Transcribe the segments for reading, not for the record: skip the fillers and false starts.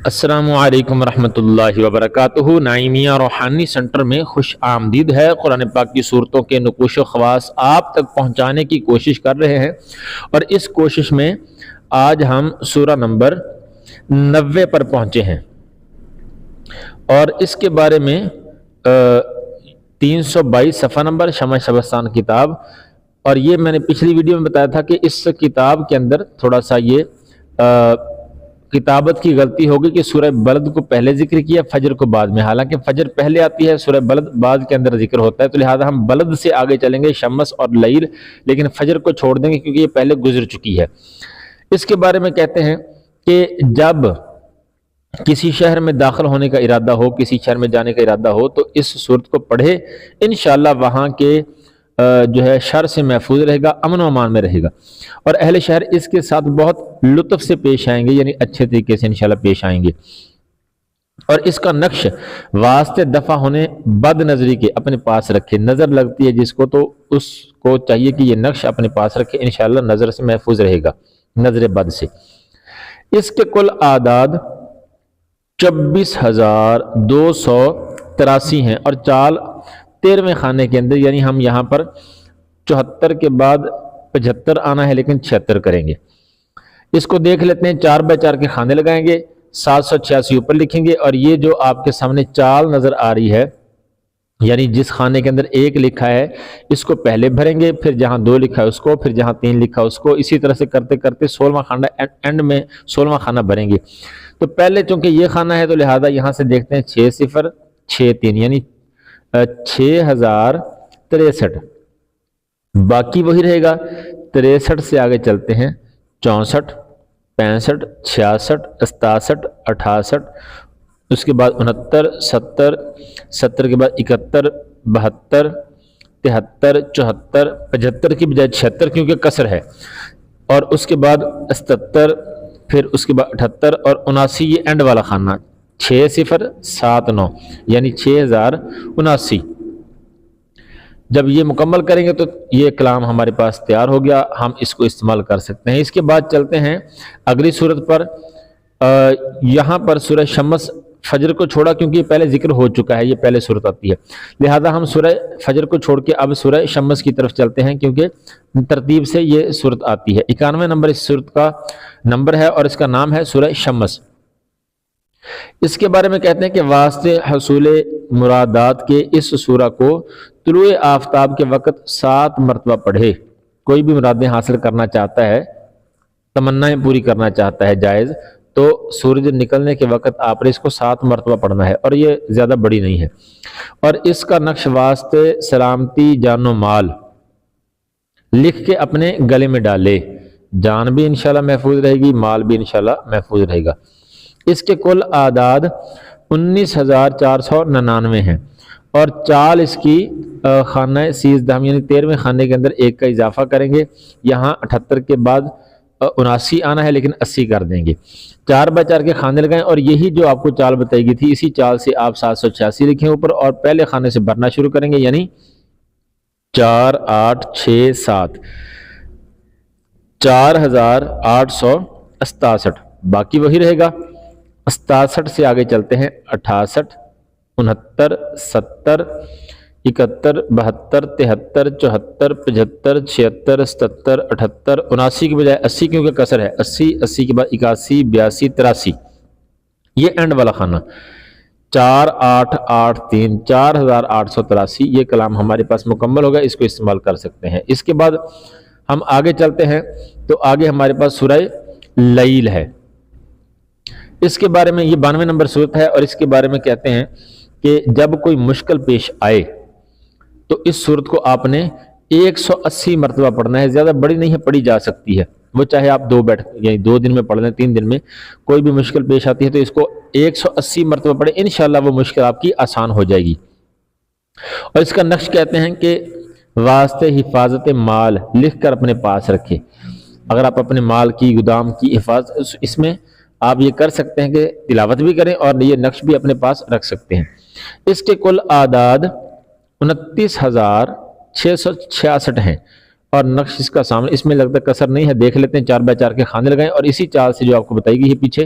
السلام علیکم ورحمۃ اللہ وبرکاتہ۔ نعیمیہ روحانی سنٹر میں خوش آمدید ہے۔ قرآن پاک کی صورتوں کے نقوش و خواص آپ تک پہنچانے کی کوشش کر رہے ہیں، اور اس کوشش میں آج ہم سورہ نمبر 90 پر پہنچے ہیں، اور اس کے بارے میں 322 صفحہ نمبر شمع شبستان کتاب، اور یہ میں نے پچھلی ویڈیو میں بتایا تھا کہ اس کتاب کے اندر تھوڑا سا یہ کتابت کی غلطی ہوگی کہ سورہ بلد کو پہلے ذکر کیا، فجر کو بعد میں، حالانکہ فجر پہلے آتی ہے، سورہ بلد بعد کے اندر ذکر ہوتا ہے، تو لہذا ہم بلد سے آگے چلیں گے، شمس اور لیل، لیکن فجر کو چھوڑ دیں گے کیونکہ یہ پہلے گزر چکی ہے۔ اس کے بارے میں کہتے ہیں کہ جب کسی شہر میں داخل ہونے کا ارادہ ہو، کسی شہر میں جانے کا ارادہ ہو، تو اس صورت کو پڑھے، انشاءاللہ وہاں کے جو ہے شر سے محفوظ رہے گا، امن و امان میں رہے گا، اور اہل شہر اس کے ساتھ بہت لطف سے پیش آئیں گے، یعنی اچھے طریقے سے انشاءاللہ پیش آئیں گے۔ اور اس کا نقش واسطے دفع ہونے بد نظری کے اپنے پاس رکھے، نظر لگتی ہے جس کو تو اس کو چاہیے کہ یہ نقش اپنے پاس رکھے، انشاءاللہ نظر سے محفوظ رہے گا، نظر بد سے۔ اس کے کل اعداد 24,283 ہیں، اور چال 13ویں خانے کے اندر، یعنی ہم یہاں پر 74 کے بعد 75 آنا ہے، لیکن 76 کریں گے۔ اس کو دیکھ لیتے ہیں، 4x4 کے خانے لگائیں گے، 786 اوپر لکھیں گے، اور یہ جو آپ کے سامنے چال نظر آ رہی ہے، یعنی جس خانے کے اندر 1 لکھا ہے اس کو پہلے بھریں گے، پھر جہاں 2 لکھا ہے اس کو، پھر جہاں 3 لکھا ہے اس کو، اسی طرح سے کرتے کرتے 16واں خانہ اینڈ میں 16واں خانہ بھریں گے۔ تو پہلے چونکہ یہ خانہ ہے تو لہذا یہاں سے دیکھتے ہیں 6063، یعنی 6063، باقی وہی رہے گا۔ 63 سے آگے چلتے ہیں، 64، 65، 66، 67، 68، اس کے بعد 69، 70، 70 کے بعد 71، 72، 73، 74، 75 کی بجائے 76 کیونکہ کسر ہے، اور اس کے بعد 77، پھر اس کے بعد 78 اور 79، یہ اینڈ والا خانہ 6079، یعنی 6079۔ جب یہ مکمل کریں گے تو یہ کلام ہمارے پاس تیار ہو گیا، ہم اس کو استعمال کر سکتے ہیں۔ اس کے بعد چلتے ہیں اگلی صورت پر۔ یہاں پر سورہ شمس، فجر کو چھوڑا کیونکہ یہ پہلے ذکر ہو چکا ہے، یہ پہلے صورت آتی ہے، لہذا ہم سورہ فجر کو چھوڑ کے اب سورہ شمس کی طرف چلتے ہیں، کیونکہ ترتیب سے یہ صورت آتی ہے۔ 91 نمبر اس صورت کا نمبر ہے، اور اس کا نام ہے سورہ شمس۔ اس کے بارے میں کہتے ہیں کہ واسطے حصول مرادات کے اس سورہ کو طلوع آفتاب کے وقت 7 مرتبہ پڑھے۔ کوئی بھی مرادیں حاصل کرنا چاہتا ہے، تمنائیں پوری کرنا چاہتا ہے، جائز، تو سورج نکلنے کے وقت آپ نے اس کو 7 مرتبہ پڑھنا ہے، اور یہ زیادہ بڑی نہیں ہے۔ اور اس کا نقش واسطے سلامتی جان و مال لکھ کے اپنے گلے میں ڈالے، جان بھی انشاءاللہ محفوظ رہے گی، مال بھی انشاءاللہ محفوظ رہے گا۔ اس کے کل اعداد 19,499 ہیں، اور چال اس کی خانہ 13، یعنی 13ویں خانے کے اندر 1 کا اضافہ کریں گے، یہاں 78 کے بعد 79 آنا ہے، لیکن 80 کر دیں گے۔ 4x4 کے خانے لگائیں، اور یہی جو آپ کو چال بتائی گئی تھی، اسی چال سے آپ 786 لکھیں اوپر، اور پہلے خانے سے بھرنا شروع کریں گے، یعنی 4 8 6 7، 4868، باقی وہی رہے گا۔ 67 سے آگے چلتے ہیں، 68، 69، 70، 71، 72، 73، 74، 75، 76، 77، 78، 79 کی بجائے 80 کیونکہ کسر ہے، 80، 80 کے بعد 81، 82، 83، یہ اینڈ والا خانہ 4883، 4883، یہ کلام ہمارے پاس مکمل ہوگا، اس کو استعمال کر سکتے ہیں۔ اس کے بعد ہم آگے چلتے ہیں، تو آگے ہمارے پاس سورہ لیل ہے۔ اس کے بارے میں، یہ 92 نمبر صورت ہے، اور اس کے بارے میں کہتے ہیں کہ جب کوئی مشکل پیش آئے تو اس صورت کو آپ نے 180 مرتبہ پڑھنا ہے، زیادہ بڑی نہیں ہے، پڑھی جا سکتی ہے، وہ چاہے آپ 2 دن میں پڑھ لیں، 3 دن میں، کوئی بھی مشکل پیش آتی ہے تو اس کو 180 مرتبہ پڑھیں، انشاءاللہ وہ مشکل آپ کی آسان ہو جائے گی۔ اور اس کا نقش کہتے ہیں کہ واسطے حفاظت مال لکھ کر اپنے پاس رکھے۔ اگر آپ اپنے مال کی، گودام کی حفاظت، اس میں آپ یہ کر سکتے ہیں کہ تلاوت بھی کریں اور یہ نقش بھی اپنے پاس رکھ سکتے ہیں۔ اس کے کل اعداد 29,666 ہیں، اور نقش اس کا سامنے، اس میں لگتا ہے کسر نہیں ہے، دیکھ لیتے ہیں، 4x4 کے خانے لگائیں، اور اسی چال سے جو آپ کو بتائی گئی ہے پیچھے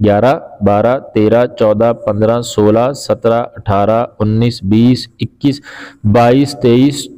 11, 12, 13, 14, 15, 16, 17, 18, 19, 20, 21, 22, 23,